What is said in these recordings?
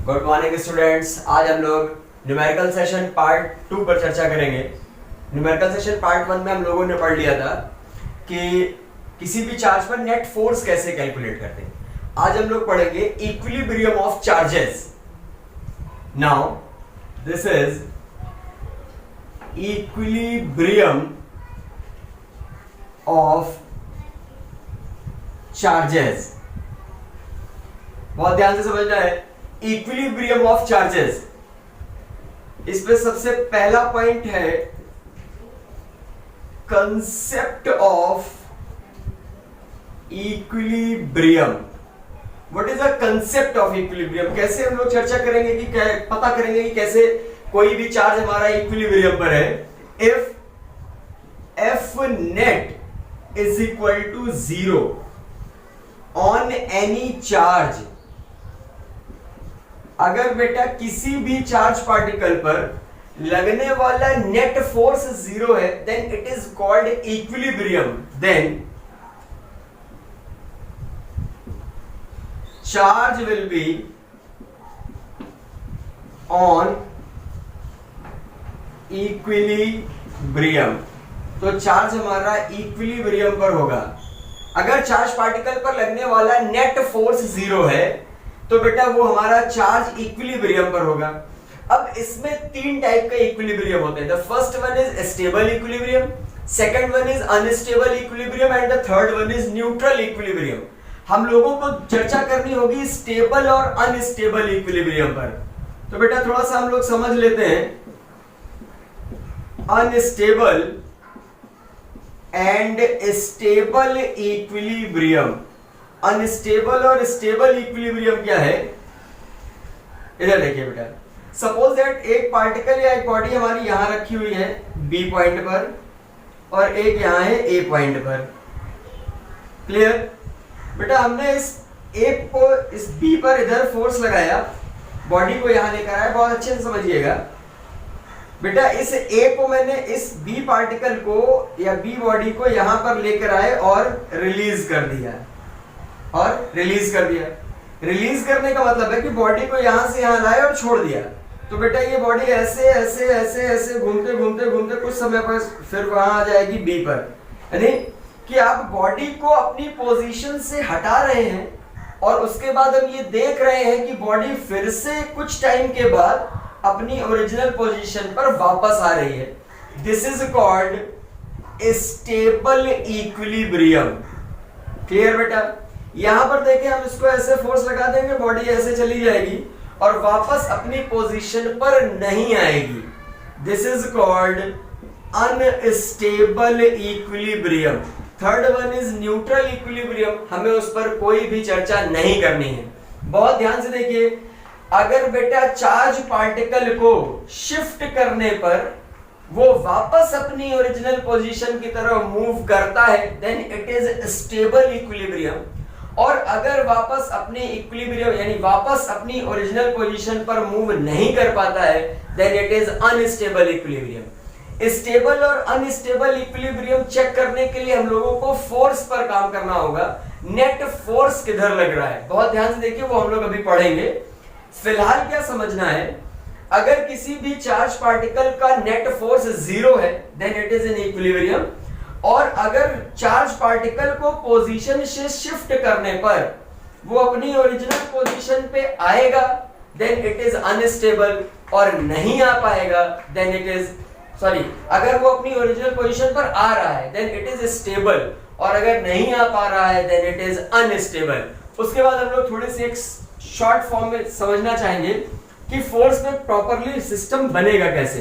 Good morning students. आज हम लोग न्यूमेरिकल सेशन पार्ट 2 पर चर्चा करेंगे। न्यूमेरिकल सेशन पार्ट 1 में हम लोगों ने पढ़ लिया था कि किसी भी चार्ज पर नेट फोर्स कैसे कैलकुलेट करते हैं। आज हम लोग पढ़ेंगे equilibrium of charges. Now this is equilibrium of charges. बहुत ध्यान से समझना है, इक्विलिब्रियम ऑफ चार्जेस। इस पे सबसे पहला पॉइंट है concept of equilibrium. What is the concept of equilibrium? कैसे हम लोग चर्चा करेंगे कि पता करेंगे कि कैसे कोई भी चार्ज हमारा इक्विलिब्रियम पर है। If F net is equal to 0 on any charge, अगर बेटा किसी भी चार्ज पार्टिकल पर लगने वाला नेट फोर्स 0 है, then it is called equilibrium. Then charge will be on equilibrium. तो चार्ज हमारा इक्विलिब्रियम पर होगा। अगर चार्ज पार्टिकल पर लगने वाला नेट फोर्स 0 है तो बेटा वो हमारा चार्ज इक्विलिब्रियम पर होगा। अब इसमें तीन टाइप के इक्विलिब्रियम होते हैं। The first one is stable equilibrium, second one is unstable equilibrium and the third one is neutral equilibrium. हम लोगों को चर्चा करनी होगी स्टेबल और अनस्टेबल इक्विलिब्रियम पर। तो बेटा थोड़ा सा हम लोग समझ लेते हैं unstable and stable equilibrium. Unstable और स्टेबल इक्विलिब्रियम क्या है? इधर देखिए बेटा, सपोज दैट एक पार्टिकल या एक बॉडी हमारी यहां रखी हुई है बी पॉइंट पर और एक यहां है ए पॉइंट पर। क्लियर? बेटा हमने इस एक को इस बी पर इधर फोर्स लगाया, बॉडी को यहां लेकर आया। बहुत अच्छे से समझिएगा बेटा, इस ए को मैंने इस बी पार्टिकल को या बी बॉडी को यहां पर लेकर आए और रिलीज कर दिया। रिलीज करने का मतलब है कि बॉडी को यहां से यहां लाए और छोड़ दिया। तो बेटा ये बॉडी ऐसे ऐसे ऐसे ऐसे घूमते घूमते घूमते कुछ समय पर फिर वहां आ जाएगी बी पर। यानी कि आप बॉडी को अपनी पोजीशन से हटा रहे हैं और उसके बाद हम ये देख रहे हैं कि बॉडी फिर से कुछ टाइम के बाद अपनी ओरिजिनल पोजीशन पर वापस आ रही है। This is called stable equilibrium. Clear बेटा? यहां पर देखिए, हम इसको ऐसे फोर्स लगा देंगे, बॉडी ऐसे चली जाएगी और वापस अपनी पोजीशन पर नहीं आएगी। This is called unstable equilibrium. Third one is neutral equilibrium. हमें उस पर कोई भी चर्चा नहीं करनी है। बहुत ध्यान से देखिए, अगर बेटा चार्ज पार्टिकल को शिफ्ट करने पर वो वापस अपनी ओरिजिनल पोजीशन की तरफ मूव करता है, then it is stable equilibrium. और अगर वापस अपनी इक्विलिब्रियम यानी वापस अपनी ओरिजिनल पोजीशन पर मूव नहीं कर पाता है, then it is unstable equilibrium. Stable और अनस्टेबल इक्विलिब्रियम चेक करने के लिए हम लोगों को फोर्स पर काम करना होगा। नेट फोर्स किधर लग रहा है, बहुत ध्यान से देखिए, वो हम लोग अभी पढ़ेंगे। फिलहाल क्या समझना है, अगर किसी भी चार्ज पार्टिकल का नेट फोर्स 0 है, then it is in equilibrium. और अगर चार्ज पार्टिकल को पोजीशन से शिफ्ट करने पर वो अपनी ओरिजिनल पोजीशन पे आएगा, देन इट इज अनस्टेबल। और नहीं आ पाएगा, देन इट इज अगर वो अपनी ओरिजिनल पोजीशन पर आ रहा है, देन इट इज स्टेबल। और अगर नहीं आ पा रहा है, देन इट इज अनस्टेबल। उसके बाद हम लोग थोड़ी सी एक शॉर्ट फॉर्म में समझना चाहेंगे कि फोर्स में प्रॉपरली सिस्टम बनेगा कैसे।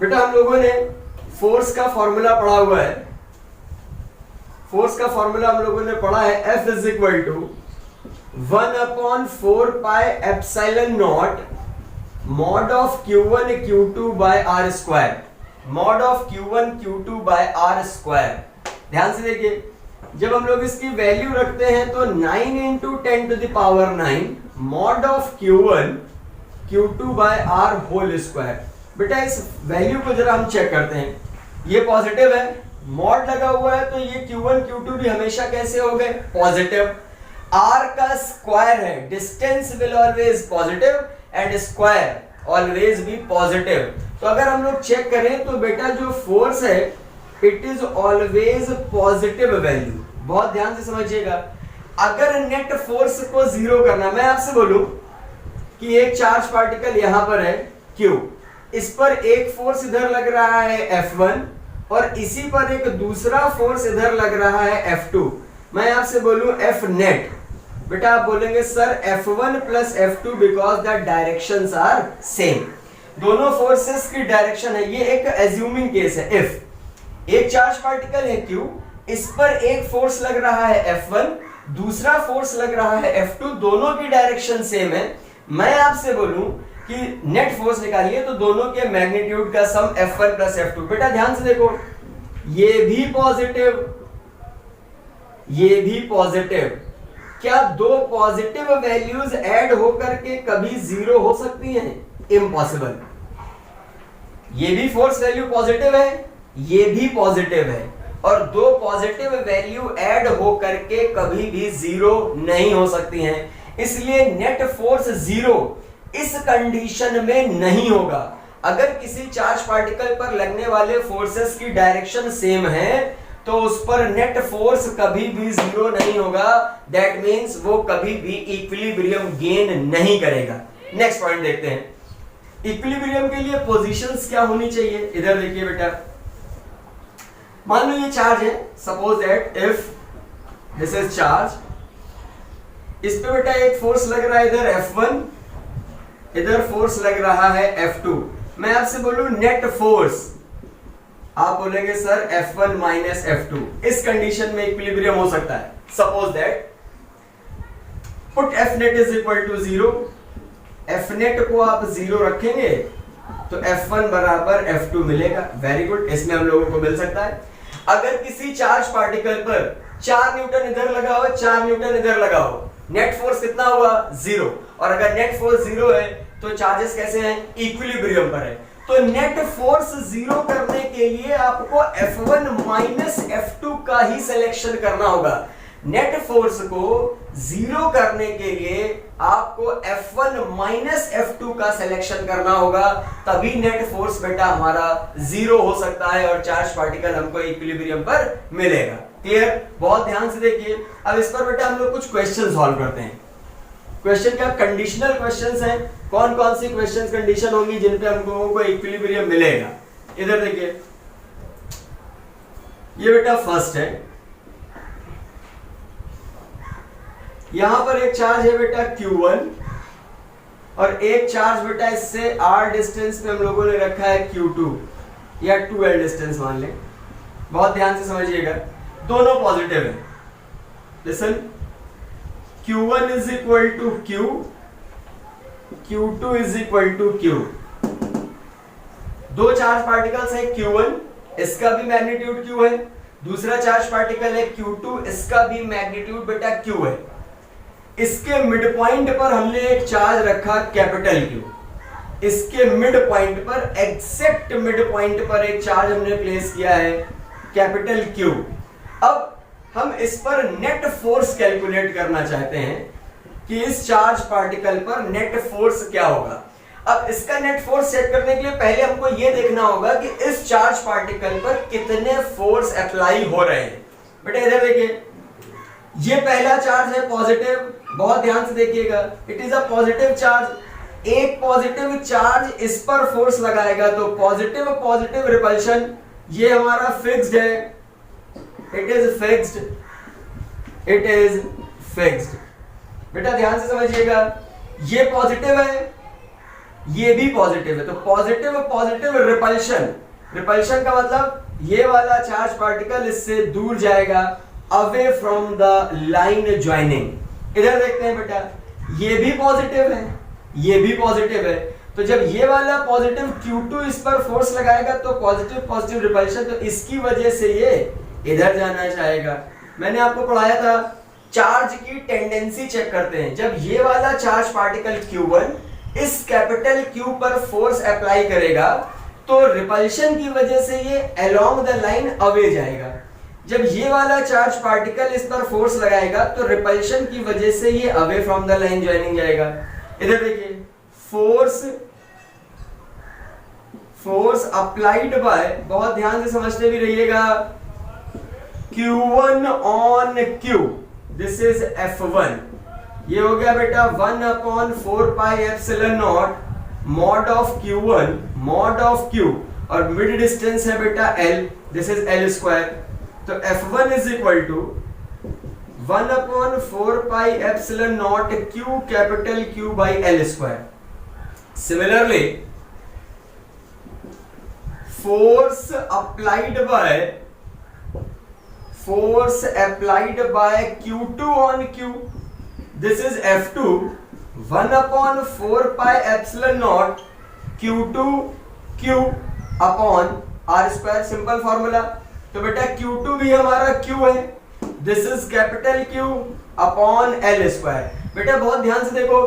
बेटा हम लोगों ने फोर्स का फॉर्मूला पढ़ा हुआ है। फोर्स का फॉर्मूला हम लोगों ने पढ़ा है, F is equal to 1/4 pi epsilon naught mod of Q1 Q2 by R square. Mod of Q1 Q2 by R square. ध्यान से देखिए, जब हम लोग इसकी वैल्यू रखते हैं तो 9 into 10 to the power 9 mod of Q1 Q2 by R whole square. बेटा इस वैल्यू को जरा हम चेक करते हैं। ये पॉजिटिव है, मॉड लगा हुआ है, तो ये Q1 Q2 भी हमेशा कैसे हो गए? पॉजिटिव। r का स्क्वायर है, distance will always positive and square always भी पॉजिटिव। तो अगर हम लोग चेक करें तो बेटा जो फोर्स है it is always positive value. बहुत ध्यान से समझिएगा, अगर नेट फोर्स को जीरो करना, मैं आपसे बोलूं कि एक चार्ज पार्टिकल यहां पर है Q, इस पर एक फोर्स इधर लग रहा है F1 और इसी पर एक दूसरा फोर्स इधर लग रहा है F2। मैं आपसे बोलूं F नेट, बेटा आप बोलेंगे sir F1 plus F2 because the directions are same. दोनों फोर्सेस की डायरेक्शन है, ये एक एज्यूमिंग केस है। इफ एक चार्ज पार्टिकल है Q, इस पर एक फोर्स लग रहा है F1, दूसरा फोर्स लग रहा है F2, दोनों की डायरेक्शन सेम है। मैं आपसे बोलूं कि नेट फोर्स निकालिए तो दोनों के मैग्नीट्यूड का सम F1 प्लस F2। बेटा ध्यान से देखो, ये भी पॉजिटिव, ये भी पॉजिटिव। क्या दो पॉजिटिव वैल्यूज ऐड होकर के कभी जीरो हो सकती हैं? इम्पॉसिबल। ये भी फोर्स वैल्यू पॉजिटिव है, ये भी पॉजिटिव है, और दो पॉजिटिव वैल्यू ऐड होकर के कभी भी जीरो नहीं हो सकती हैं। इसलिए नेट फोर्स जीरो इस कंडीशन में नहीं होगा। अगर किसी चार्ज पार्टिकल पर लगने वाले फोर्सेस की डायरेक्शन सेम है तो उस पर नेट फोर्स कभी भी जीरो नहीं होगा। दैट मींस वो कभी भी इक्विलिब्रियम गेन नहीं करेगा। नेक्स्ट पॉइंट देखते हैं, इक्विलिब्रियम के लिए पोजीशंस क्या होनी चाहिए। इधर देखिए बेटा, मान लो ये चार्ज है, suppose that if this is charge, इस पे बेटा एक फोर्स लग रहा है इधर F1, इधर फोर्स लग रहा है F2। मैं आपसे बोलूं नेट फोर्स, आप बोलेंगे सर F1 माइनस F2। इस कंडीशन में इक्विलिब्रियम हो सकता है। Suppose that put F net is equal to 0, F net को आप 0 रखेंगे तो F1 बराबर F2 मिलेगा। वेरी गुड, इसमें हम लोगों को मिल सकता है। अगर किसी चार्ज पार्टिकल पर 4 न्यूटन इधर लगा हो, 4 न्यूटन इधर लगा हो, नेट फोर्स कितना हुआ? 0। और अगर नेट फोर्स 0 है तो चार्जेस कैसे हैं? इक्विलिब्रियम पर है। तो नेट फोर्स 0 करने के लिए आपको F1 माइनस F2 का ही सिलेक्शन करना होगा। नेट फोर्स को 0 करने के लिए आपको F1 माइनस F2 का सिलेक्शन करना होगा, तभी नेट फोर्स बेटा हमारा 0 हो सकता है और चार्ज पार्टिकल हमको इक्विलिब्रियम पर मिलेगा। क्लियर? बहुत ध्यान से देखिए। अब इस पर बेटा हम लोग कुछ क्वेश्चन सॉल्व करते हैं। क्वेश्चन क्या? कंडीशनल क्वेश्चंस हैं। कौन कौन सी क्वेश्चंस कंडीशन होंगी जिन पे हम लोगों को इक्विलिब्रियम मिलेगा? इधर देखिए, ये बेटा फर्स्ट है, यहां पर एक चार्ज है बेटा Q1 और एक चार्ज बेटा इससे R डिस्टेंस पे हम लोगों ने रखा है Q2 या 2L डिस्टेंस मान लें। बहुत ध्यान से समझिएगा, दोनों पॉजिटिव है। Listen, Q1 is equal to Q, Q2 is equal to Q। दो चार्ज पार्टिकल्स है Q1, इसका भी मैग्नीट्यूड Q है, दूसरा चार्ज पार्टिकल है Q2, इसका भी मैग्नीट्यूड बेटा Q है। इसके मिड पॉइंट पर हमने एक चार्ज रखा कैपिटल Q, इसके मिड पॉइंट पर, एग्जैक्ट मिड पॉइंट पर एक चार्ज हमने प्लेस किया है कैपिटल Q। अब हम इस पर नेट फोर्स कैलकुलेट करना चाहते हैं कि इस चार्ज पार्टिकल पर नेट फोर्स क्या होगा। अब इसका नेट फोर्स सेट करने के लिए पहले हमको यह देखना होगा कि इस चार्ज पार्टिकल पर कितने फोर्स अप्लाई हो रहे हैं। बेटा इधर देखिए, ये पहला चार्ज है पॉजिटिव, बहुत ध्यान से देखिएगा, it is a positive charge. एक पॉजिटिव चार्ज इस पर फोर्स लगाएगा तो पॉजिटिव पॉजिटिव रिपल्शन, ये हमारा फिक्स्ड है, it is fixed, it is fixed. बेटा ध्यान से समझिएगा, ये पॉजिटिव है, ये भी पॉजिटिव है, तो पॉजिटिव पॉजिटिव रिपल्शन, रिपल्शन का मतलब ये वाला चार्ज पार्टिकल इससे दूर जाएगा, away from the line joining. इधर देखते हैं बेटा, ये भी पॉजिटिव है, ये भी पॉजिटिव है, तो जब ये वाला पॉजिटिव Q2 इस पर फोर्स लगाएगा तो पॉजिटिव पॉजिटिव रिपल्शन, तो इसकी वजह से ये इधर जाना चाहेगा। मैंने आपको पढ़ाया था चार्ज की टेंडेंसी चेक करते हैं। जब ये वाला चार्ज पार्टिकल Q1 इस कैपिटल Q पर फोर्स अप्लाई करेगा तो रिपल्शन की वजह से ये अलोंग द लाइन अवे जाएगा। जब ये वाला चार्ज पार्टिकल इस पर फोर्स लगाएगा तो रिपल्शन की वजह से ये away from the line joining जाएगा। इधर देखिए, फोर्स अप्लाइड बाय, बहुत ध्यान से समझते भी रहिएगा, Q1 on Q, this is F1। ये हो गया बेटा 1/4 pi epsilon naught mod of Q1 mod of Q, और मिड डिस्टेंस है बेटा L, this is L square. तो F1 is equal to 1/4 pi epsilon naught Q capital Q by L square. Similarly force applied by Q2 on Q, this is F2 1/4 pi epsilon naught Q2 Q upon R square, simple formula. तो बेटा Q2 भी हमारा Q है, this is capital Q upon L square. बेटा बहुत ध्यान से देखो,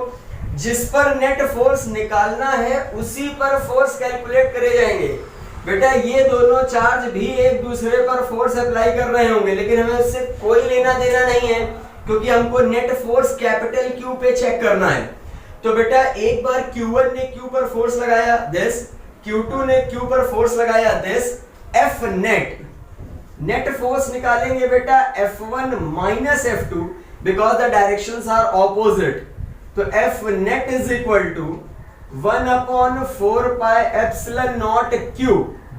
जिस पर नेट फोर्स निकालना है उसी पर फोर्स कैलकुलेट करे जाएंगे। बेटा ये दोनों चार्ज भी एक दूसरे पर फोर्स अप्लाई कर रहे होंगे, लेकिन हमें उससे कोई लेना देना नहीं है, क्योंकि हमको नेट फोर्स कैपिटल Q पे चेक करना है। तो बेटा एक बार Q1 ने Q पर फोर्स लगाया, दिस, Q2 ने Q पर फोर्स लगाया, दिस, F नेट फोर्स निकालेंगे बेटा F1 minus F2, because the directions are opposite. तो F net is equal to 1/4 pi epsilon naught Q,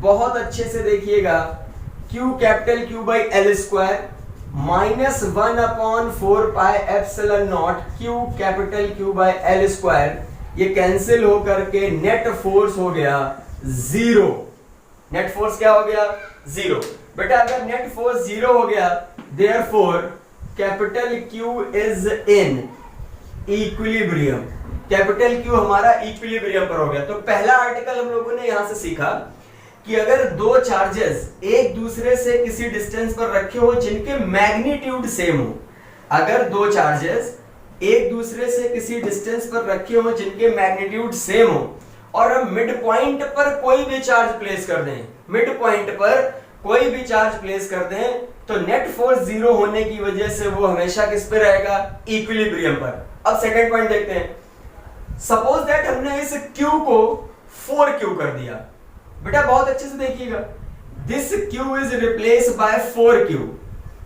बहुत अच्छे से देखिएगा, Q capital Q by L square minus 1/4 pi epsilon naught Q capital Q by L square. ये cancel हो करके net force हो गया 0। नेट फोर्स क्या हो गया? 0। बेटा अगर नेट फोर्स 0 हो गया, therefore capital Q is in equilibrium. Capital Q हमारा इक्विलिब्रियम पर हो गया। तो पहला आर्टिकल हम लोगों ने यहां से सीखा कि अगर दो चार्जेस एक दूसरे से किसी डिस्टेंस पर रखे हो जिनके मैग्नीट्यूड सेम हो, अगर दो चार्जेस एक दूसरे से किसी डिस्टेंस पर रखे हो जिनके मैग्नीट्यूड सेम हो, और हम मिड पॉइंट पर कोई भी चार्ज प्लेस कर दें, मिड पॉइंट पर कोई भी चार्ज प्लेस कर दें, तो नेट फोर्स 0 होने की वजह से वो हमेशा किस पे रहेगा? इक्विलिब्रियम पर। अब सेकंड पॉइंट देखते हैं। सपोज दैट हमने इस Q को 4Q कर दिया। बेटा बहुत अच्छे से देखिएगा, this Q is replace by 4Q।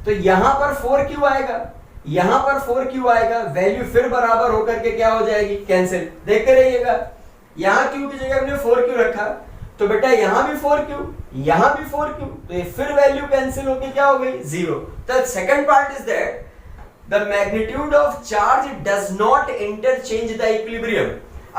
तो यहां पर 4Q आएगा, यहां पर 4Q आएगा, वैल्यू फिर बराबर होकर के क्या हो जाएगी? कैंसिल। देखते रहिएगा, यहां Q की जगह हमने 4Q रखा, तो बेटा यहां भी 4Q, यहां भी 4Q, तो ये फिर वैल्यू कैंसिल होकर क्या हो गई? 0। तो second part is that the magnitude of charge does not interchange the equilibrium।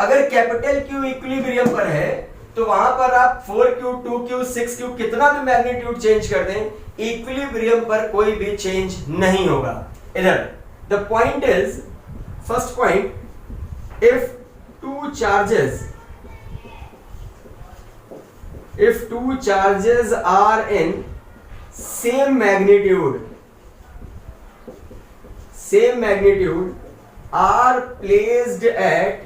अगर कैपिटल Q इक्विलिब्रियम पर है तो वहां पर आप 4Q, 2Q, 6Q कितना भी मैग्नीट्यूड चेंज कर दें, इक्विलिब्रियम पर कोई भी चेंज नहीं होगा। इधर the point is, first point, if two charges are in same magnitude are placed at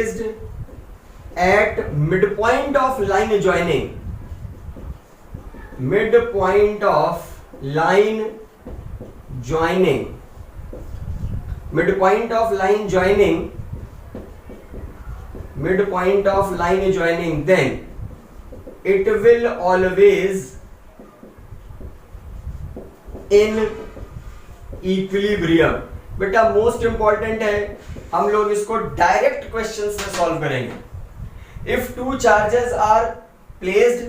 some distance, then if any charge is placed at midpoint of line joining, then it will always in equilibrium। बेटा most important है, हम लोग इसको direct questions में solve करेंगे। if two charges are placed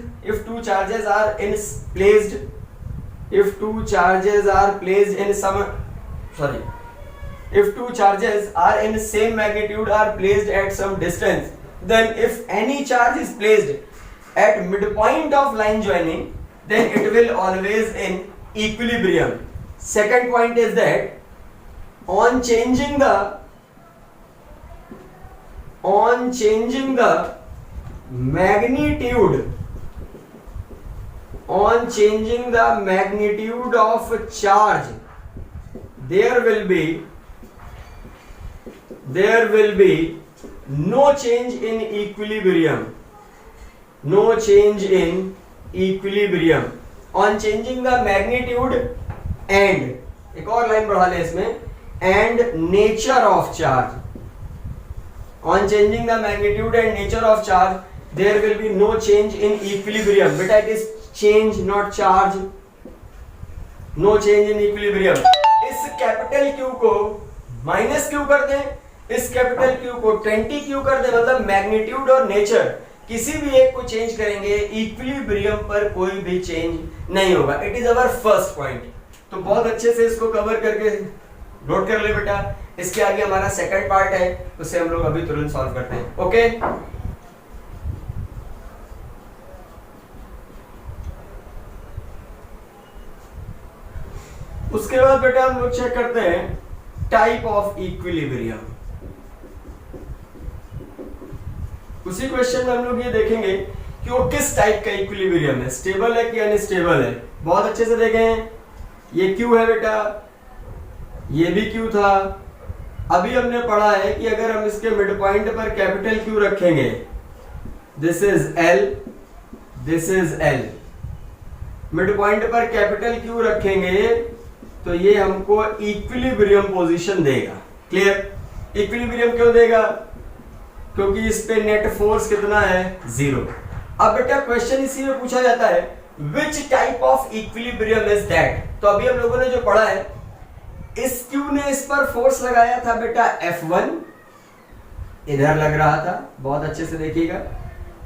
in same magnitude are placed at some distance, then if any charge is placed at midpoint of line joining, then it will always in equilibrium। Second point is that on changing the magnitude on changing the magnitude of charge there will be no change in equilibrium. No change in equilibrium on changing the magnitude and एक और line बढ़ा ले इसमें, and nature of charge. On changing the magnitude and nature of charge there will be no change in equilibrium. बेटा it is change not charge. No change in equilibrium. इस capital Q को minus Q कर दें, इस capital Q को 20Q कर दें, मतलब मैग्नीट्यूड और नेचर किसी भी एक को चेंज करेंगे, इक्विलिब्रियम पर कोई भी चेंज नहीं होगा. It is our first point. तो बहुत अच्छे से इसको कवर करके नोट कर ले बेटा. इसके आगे हमारा सेकंड पार्ट है, उसे हम लोग अभी तुरंत सॉल्व करते हैं. ओके, उसके बाद बेटा हम लोग चेक करते हैं टाइप ऑफ इक्विलिब्रियम. उसी क्वेश्चन में हम लोग ये देखेंगे कि वो किस टाइप का इक्विलिब्रियम है, स्टेबल है कि अनस्टेबल है. बहुत अच्छे से देखें, ये Q है बेटा, ये भी Q था. अभी हमने पढ़ा है कि अगर हम इसके मिड पॉइंट पर कैपिटल Q रखेंगे, this is L, this is L. Mid point पर कैपिटल Q रखेंगे तो ये हमको इक्विलिब्रियम पोजीशन देगा. क्लियर? इक्विलिब्रियम क्यों देगा? क्योंकि इस पे नेट फोर्स कितना है? 0. अब बेटा क्वेश्चन इसी में पूछा जाता है which type of equilibrium is that. तो अभी हम लोगों ने जो पढ़ा है, इस Q ने इस पर फोर्स लगाया था बेटा F1, इधर लग रहा था, बहुत अच्छे से देखिएगा.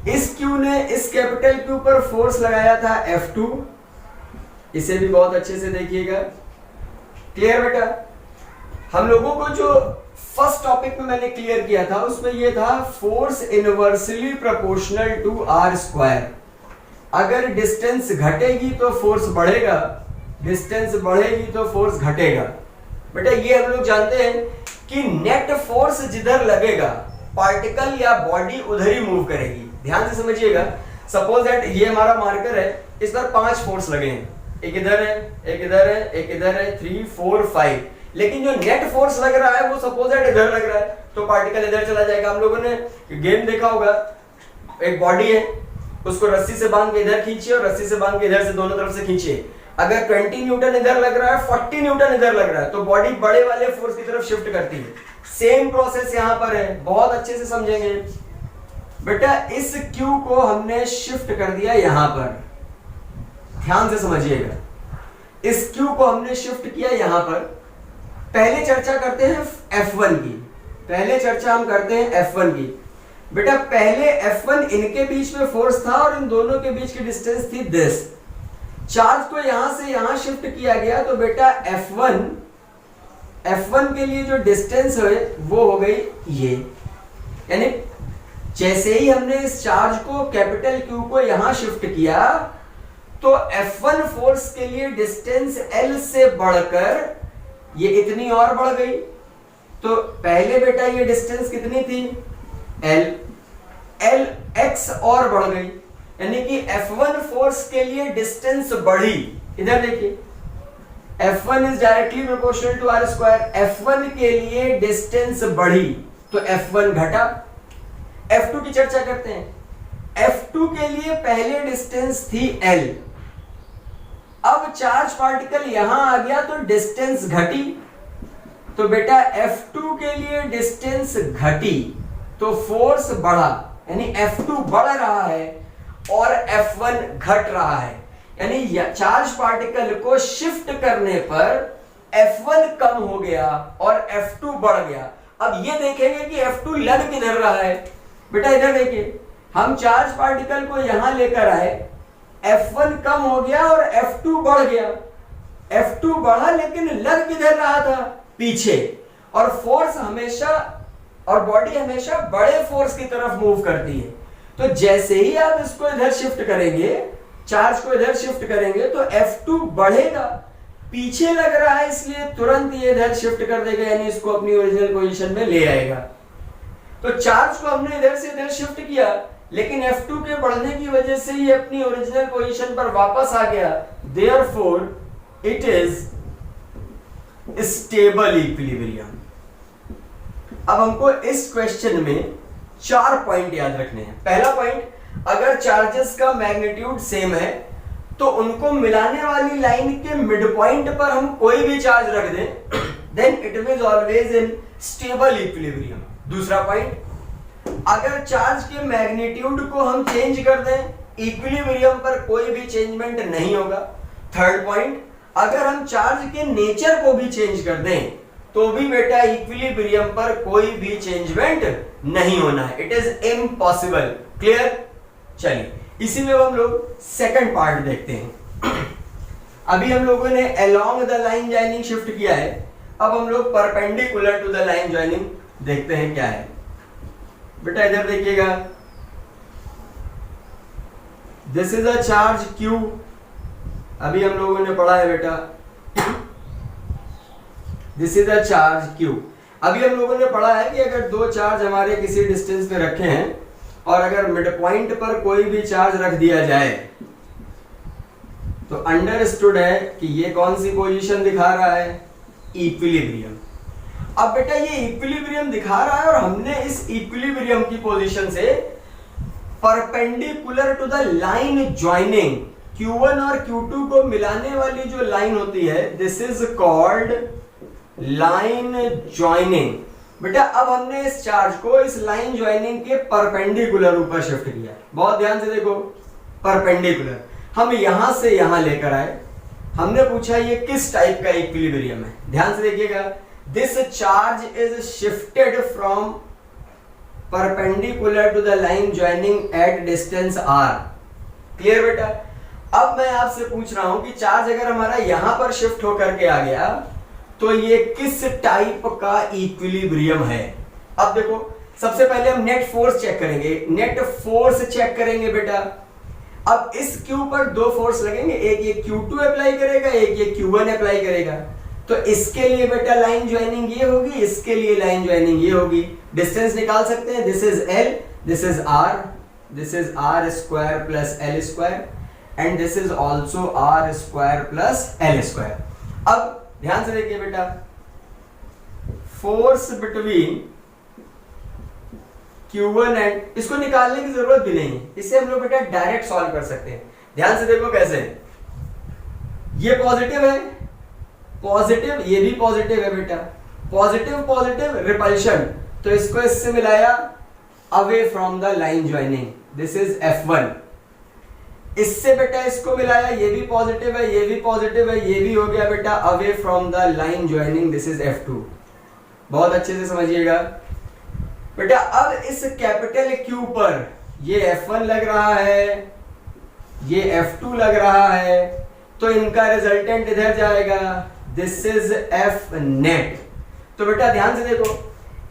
इस Q ने इस कैपिटल Q पर फोर्स लगाया था F2, इसे भी बहुत अच्छे से देखिएगा. क्लियर बेटा? हम लोगों को जो फर्स्ट टॉपिक में मैंने क्लियर किया था उसमें ये था force inversely proportional to R square. अगर डिस्टेंस घटेगी तो फोर्स बढ़ेगा, डिस्टेंस बढ़ेगी तो फोर्स घटेगा. बेटा ये हम लोग जानते हैं कि नेट फोर्स जिधर लगेगा पार्टिकल या बॉडी उधर ही मूव करेगी. ध्यान से समझिएगा. सपोज दैट ये हमारा मार्कर है, इस पर 5 फोर्स लगे हैं, एक इधर है, एक इधर है, एक इधर है, 3 4 5. लेकिन जो नेट फोर्स लग रहा है वो सपोज दैट इधर लग रहा है, तो पार्टिकल इधर चला जाएगा. हम लोगों ने गेम देखा होगा, एक बॉडी है, उसको रस्सी से बांध के इधर खींचिए और रस्सी से बांध के इधर से, दोनों तरफ से खींचिए. अगर 20 न्यूटन इधर लग रहा है, 40 न्यूटन इधर लग रहा है, तो बॉडी बड़े वाले फोर्स की तरफ शिफ्ट करती है. सेम प्रोसेस यहां पर है, बहुत अच्छे से समझेंगे. बेटा इस Q को हमने शिफ्ट कर दिया यहां पर, ध्यान से समझिएगा. इस Q को हमने शिफ्ट किया यहां पर. पहले चर्चा करते हैं F1 की, पहले चर्चा हम करते हैं F1 की. बेटा पहले F1 इनके बीच में फोर्स था और इन दोनों के बीच की डिस्टेंस थी दिस. चार्ज को यहां से यहां शिफ्ट किया गया, तो बेटा F1 के लिए जो डिस्टेंस है वो हो गई ये. यानी जैसे ही हमने इस चार्ज को कैपिटल Q को यहां शिफ्ट किया तो F1 फोर्स के लिए डिस्टेंस L से बढ़कर ये इतनी और बढ़ गई. तो पहले बेटा ये डिस्टेंस कितनी थी? L. L x और बढ़ गई, यानी कि F1 फोर्स के लिए डिस्टेंस बढ़ी. इधर देखिए, F1 is directly proportional to R square. F1 के लिए डिस्टेंस बढ़ी तो F1 घटा. F2 की चर्चा करते हैं. F2 के लिए पहले डिस्टेंस थी L. अब चार्ज पार्टिकल यहां आ गया तो डिस्टेंस घटी. तो बेटा F2 के लिए डिस्टेंस घटी तो फोर्स बढ़ा, यानी F2 बढ़ रहा है और F1 घट रहा है. यानी चार्ज पार्टिकल को शिफ्ट करने पर F1 कम हो गया और F2 बढ़ गया. अब ये देखेंगे कि F2 लग किधर रहा है. बेटा इधर देखिए, हम चार्ज पार्टिकल को यहां लेकर आए, F1 कम हो गया और F2 बढ़ गया. F2 बढ़ा लेकिन लग किधर रहा था? पीछे. और फोर्स हमेशा और बॉडी हमेशा बड़े फोर्स की तरफ मूव करती है. तो जैसे ही आप इसको इधर शिफ्ट करेंगे, चार्ज को इधर शिफ्ट करेंगे, तो F2 बढ़ेगा. पीछे लग रहा है इसलिए तुरंत ये इधर शिफ्ट कर देगा, यानी इसको अपनी ओरिजिनल पोजीशन में ले आएगा. तो चार्ज को हमने इधर से इधर शिफ्ट किया, लेकिन F2 के बढ़ने की वजह से ये अपनी ओरिजिनल पोजीशन पर वापस आ गया, therefore it is stable equilibrium. अब हमको इस क्वेश्चन में 4 पॉइंट याद रखने हैं। पहला पॉइंट, अगर चार्जेस का मैग्नीट्यूड सेम है तो उनको मिलाने वाली लाइन के मिड पॉइंट पर हम कोई भी चार्ज रख दें, then it will always in stable equilibrium. दूसरा पॉइंट, अगर चार्ज के मैग्नीट्यूड को हम चेंज कर दें, इक्विलिब्रियम पर कोई भी चेंजमेंट नहीं होगा। थर्ड पॉइंट, अगर हम चार्ज के नेचर को भी चेंज कर दें तो भी बेटा इक्विलिब्रियम पर कोई भी चेंजमेंट नहीं होना है, इट इज इम्पॉसिबल। क्लियर? चलिए इसी में हम लोग सेकंड पार्ट देखते हैं। अभी हम लोगों ने along the line joining shift किया है, अब हम लोग perpendicular to the line joining देखते हैं क्या है। बेटा इधर देखिएगा, this is a charge Q, अभी हम लोगों ने पढ़ा है बेटा, this is a charge Q। अभी हम लोगों ने पढ़ा है कि अगर दो चार्ज हमारे किसी डिस्टेंस पे रखे हैं और अगर मिड पॉइंट पर कोई भी चार्ज रख दिया जाए तो अंडरस्टूड है कि ये कौन सी पोजीशन दिखा रहा है, इक्विलिब्रियम। अब बेटा ये इक्विलिब्रियम दिखा रहा है और हमने इस इक्विलिब्रियम की पोजीशन से perpendicular to the line joining Q1 और Q2 को मिलाने वाली जो लाइन होती है, this is called line joining. बेटा अब हमने इस चार्ज को इस लाइन ज्वाइनिंग के परपेंडिकुलर ऊपर शिफ्ट किया। बहुत ध्यान से देखो, परपेंडिकुलर हम यहां से यहां लेकर आए, हमने पूछा ये किस टाइप का इक्विलिब्रियम है। ध्यान से देखिएगा, this charge is shifted from perpendicular to the line joining at distance r। Clear बेटा? अब मैं आपसे पूछ रहा हूं कि चार्ज अगर हमारा यहां पर शिफ्ट होकर के आ गया तो ये किस टाइप का इक्विलिब्रियम है। अब देखो, सबसे पहले हम नेट फोर्स चेक करेंगे, नेट फोर्स चेक करेंगे बेटा। अब इस Q पर दो फोर्स लगेंगे, एक ये Q2 अप्लाई करेगा, एक ये Q1 अप्लाई करेगा। तो इसके लिए बेटा लाइन ज्वाइनिंग ये होगी, इसके लिए लाइन ज्वाइनिंग ये होगी। डिस्टेंस निकाल सकते हैं, this is L, this is R, this is R square plus L square and this is also R square plus L square. अब ध्यान से देखिए बेटा, फोर्स बिटवीन Q1 एंड, इसको निकालने की जरूरत भी नहीं है, इसे हम लोग बेटा डायरेक्ट सॉल्व कर सकते हैं। ध्यान से देखो कैसे, ये पॉजिटिव है, पॉजिटिव, ये भी पॉजिटिव है बेटा, पॉजिटिव पॉजिटिव रिपल्शन, तो इसको इससे मिलाया away from the line joining, this is F1। इससे बेटा इसको मिलाया, ये भी पॉजिटिव है, ये भी पॉजिटिव है, ये भी हो गया बेटा away from the line joining, this is F2। बहुत अच्छे से समझिएगा बेटा। अब इस कैपिटल Q पर ये F1 लग रहा है, ये F2 लग रहा है, तो इनका रिजल्टेंट इधर जाएगा, दिस इज F नेट। तो बेटा ध्यान से देखो,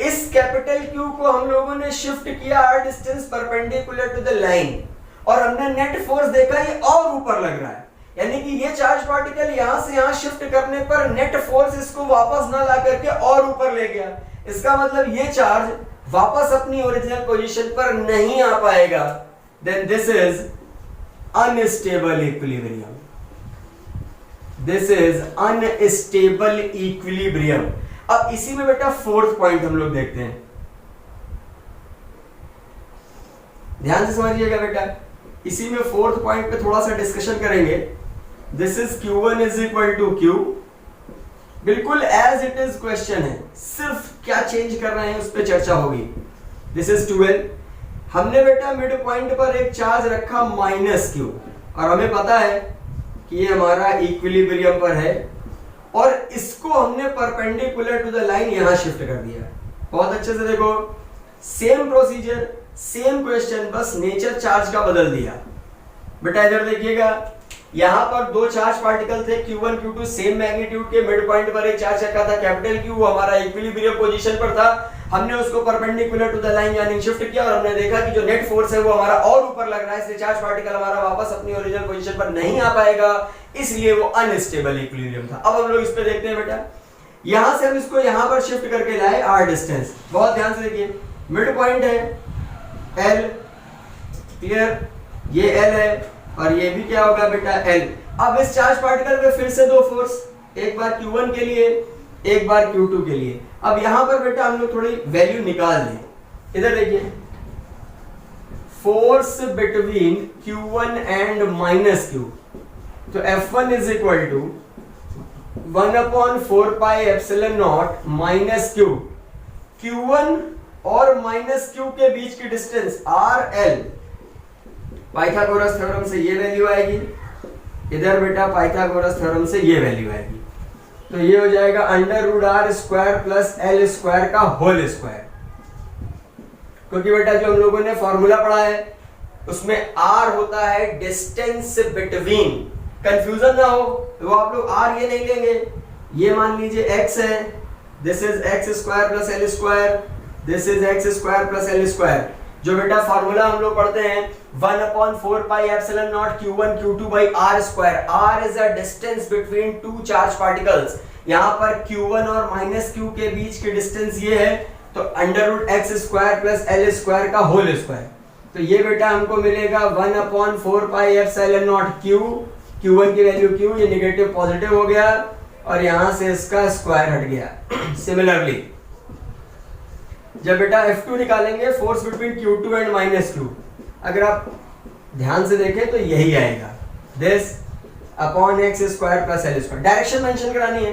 इस कैपिटल Q को हम लोगों ने शिफ्ट किया r distance perpendicular to the line और हमने नेट फोर्स देखा ये और ऊपर लग रहा है, यानी कि ये चार्ज पार्टिकल यहां से यहां शिफ्ट करने पर नेट फोर्स इसको वापस ना ला करके और ऊपर ले गया। इसका मतलब ये चार्ज वापस अपनी ओरिजिनल पोजीशन पर नहीं आ पाएगा, then this is unstable equilibrium, this is unstable equilibrium. अब इसी में बेटा फोर्थ पॉइंट हम लोग देखते हैं, ध्यान से समझिएगा बेटा। इसी में फोर्थ पॉइंट पे थोड़ा सा डिस्कशन करेंगे। This is Q1 is equal to Q, बिल्कुल एज इट इज क्वेश्चन है, सिर्फ क्या चेंज कर रहे हैं उस पर चर्चा होगी। दिस इज 12, हमने बेटा मिड पॉइंट पर एक चार्ज रखा -Q और हमें पता है कि ये हमारा इक्विलिब्रियम पर है और इसको हमने परपेंडिकुलर टू द लाइन यहां शिफ्ट कर दिया। बहुत अच्छे से देखो, सेम प्रोसीजर, सेम क्वेश्चन, बस नेचर चार्ज का बदल दिया। बेटा इधर देखिएगा, यहां पर दो चार्ज पार्टिकल थे Q1 Q2 सेम मैग्नीट्यूड के, मिड पॉइंट पर एक चार्ज रखा था कैपिटल Q, वो हमारा इक्विलिब्रियम पोजीशन पर था। हमने उसको परपेंडिकुलर टू द लाइन यानी शिफ्ट किया और हमने देखा कि जो नेट फोर्स है वो हमारा और ऊपर लग रहा है, इसलिए चार्ज पार्टिकल हमारा वापस अपनी ओरिजिनल पोजीशन पर नहीं आ पाएगा, इसलिए वो अनस्टेबल इक्विलिब्रियम था। अब हम लोग इस पे देखते हैं बेटा, यहां से हम इसको यहां पर शिफ्ट करके लाए r डिस्टेंस। बहुत ध्यान से देखिए, मिड पॉइंट है L, क्लियर, ये L है और ये भी क्या होगा बेटा L। अब इस चार्ज पार्टिकल पे फिर से दो फोर्स, एक बार Q1 के लिए, एक बार Q2 के लिए। अब यहां पर बेटा हम लोग थोड़ी वैल्यू निकाल लें। इधर देखिए, force between Q1 and minus Q, तो F1 is equal to 1/4 pi epsilon naught minus Q। Q1 और माइनस Q के बीच की डिस्टेंस RL, पाइथागोरस थ्योरम से ये वैल्यू आएगी, इधर बेटा पाइथागोरस थ्योरम से ये वैल्यू आएगी, तो ये हो जाएगा √r² प्लस L स्क्वायर का होल स्क्वायर। क्योंकि बेटा जो हम लोगों ने फॉर्मूला पढ़ा है उसमें R होता है डिस्टेंस बिटवीन, कंफ्यूजन ना हो तो आप लोग R ये नहीं लेंगे, ये मान लीजिए x है, this is x² plus L square, this is x² plus L square. जो बेटा फॉर्मूला हम लोग पढ़ते हैं 1/4 pi epsilon not Q1 Q2 by R square. R is a distance between two charge particles. यहाँ पर Q1 और माइनस Q के बीच की डिस्टेंस ये है, तो √x² प्लस L स्क्वायर का होल स्क्वायर। तो ये बेटा हमको मिलेगा 1/4 pi epsilon naught Q, Q1 की वैल्यू Q, ये नेगेटिव पॉजिटिव हो गया और यहां से इसका स्क्वायर हट गया। सिमिलरली जब बेटा F2 निकालेंगे, force between Q2 and minus Q, अगर आप ध्यान से देखें तो यही आएगा, this upon x² plus L square. Direction mention करानी है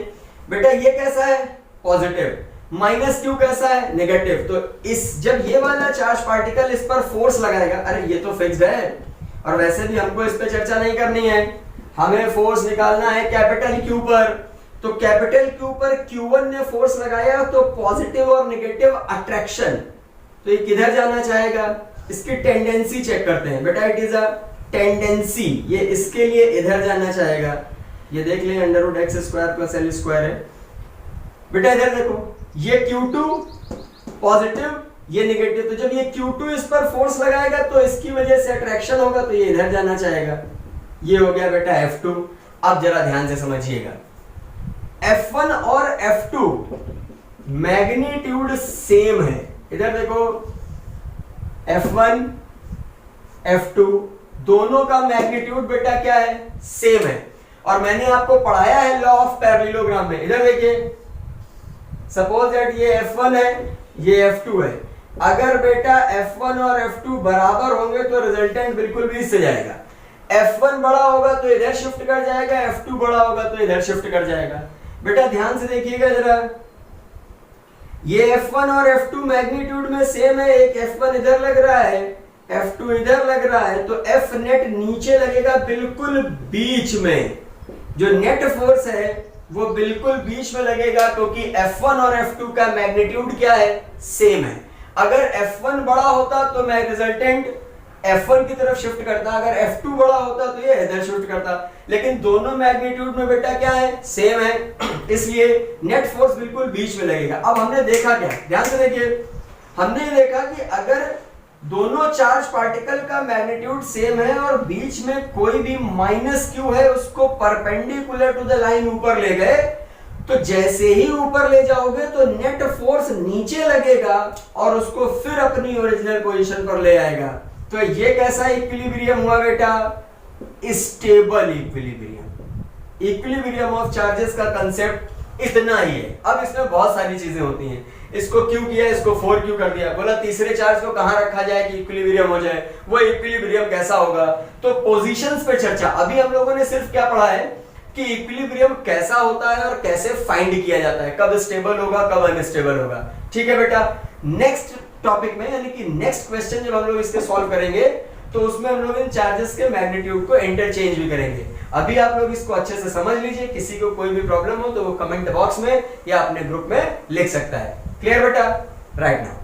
बेटा, ये कैसा है पॉजिटिव, माइनस Q कैसा है नेगेटिव। तो इस जब ये वाला चार्ज पार्टिकल इस पर फोर्स लगाएगा, अरे ये तो फिक्स्ड है और वैसे भी हमको इस पे चर्चा नहीं करनी है, हमें फोर्स निकालना है कैपिटल Q पर। तो कैपिटल Q पर Q1 ने फोर्स लगाया, तो पॉजिटिव और नेगेटिव अट्रैक्शन, तो ये किधर जाना चाहेगा, इसकी टेंडेंसी चेक करते हैं बेटा, इट इज अ टेंडेंसी, ये इसके लिए इधर जाना चाहेगा। ये देख लें √x² प्लस L स्क्वायर है बेटा। इधर देखो, ये Q2 पॉजिटिव, ये नेगेटिव, तो जब ये Q2 इस पर फोर्स लगाएगा तो इसकी वजह से अट्रैक्शन होगा, तो ये इधर जाना चाहेगा। ये हो गया बेटा F2। अब जरा ध्यान से समझिएगा, F1 और F2 मैग्नीट्यूड सेम है। इधर देखो, F1 F2 दोनों का मैग्नीट्यूड बेटा क्या है, सेम है। और मैंने आपको पढ़ाया है लॉ ऑफ पैरेललोग्राम में। इधर देखिए, सपोज दैट ये F1 है, ये F2 है। अगर बेटा F1 और F2 बराबर होंगे तो रिजल्टेंट बिल्कुल भी इससे जाएगा। F1 बड़ा होगा तो इधर शिफ्ट कर जाएगा, F2 बड़ा होगा तो इधर शिफ्ट कर जाएगा। बेटा ध्यान से देखिएगा जरा, ये F1 और F2 मैग्नीट्यूड में सेम है, एक F1 इधर लग रहा है, F2 इधर लग रहा है, तो F नेट नीचे लगेगा बिल्कुल बीच में। जो नेट फोर्स है वो बिल्कुल बीच में लगेगा, क्योंकि F1 और F2 का मैग्नीट्यूड क्या है, सेम है। अगर F1 बड़ा होता तो मैं रिजल्टेंट F1 की तरफ शिफ्ट करता, अगर F2 बड़ा होता तो ये इधर शिफ्ट करता, लेकिन दोनों मैग्नीट्यूड में बेटा क्या है, सेम है, इसलिए नेट फोर्स बिल्कुल बीच में लगेगा। अब हमने देखा क्या, ध्यान से देखिए, हमने ये देखा कि अगर दोनों चार्ज पार्टिकल का मैग्नीट्यूड सेम है और बीच में कोई भी माइनस Q है, उसको परपेंडिकुलर टू द लाइन ऊपर ले गए, तो जैसे ही ऊपर ले जाओगे तो नेट फोर्स नीचे लगेगा और उसको फिर अपनी ओरिजिनल पोजीशन पर ले आएगा। तो ये कैसा इक्विलिब्रियम हुआ बेटा, stable equilibrium. Equilibrium of charges का कंसेप्ट इतना ही है। अब इसमें बहुत सारी चीजें होती हैं, इसको क्यों किया, इसको 4 क्यों कर दिया, बोला तीसरे चार्ज को कहां रखा जाए कि इक्विलिब्रियम हो जाए, वो इक्विलिब्रियम कैसा होगा। तो पोजीशंस पे चर्चा, अभी हम लोगों ने सिर्फ क्या पढ़ा है कि इक्विलिब्रियम कैसा होता है और कैसे फाइंड किया जाता है, कब स्टेबल होगा कब अनस्टेबल होगा। ठीक है बेटा, नेक्स्ट टॉपिक में यानी कि नेक्स्ट क्वेश्चन जब हम लोग इसके सॉल्व करेंगे तो उसमें हम लोग इन चार्जेस के मैग्नीट्यूड को इंटरचेंज भी करेंगे। अभी आप लोग इसको अच्छे से समझ लीजिए, किसी को कोई भी प्रॉब्लम हो तो वो कमेंट बॉक्स में या अपने ग्रुप में लिख सकता है। क्लियर बेटा, राइट नाउ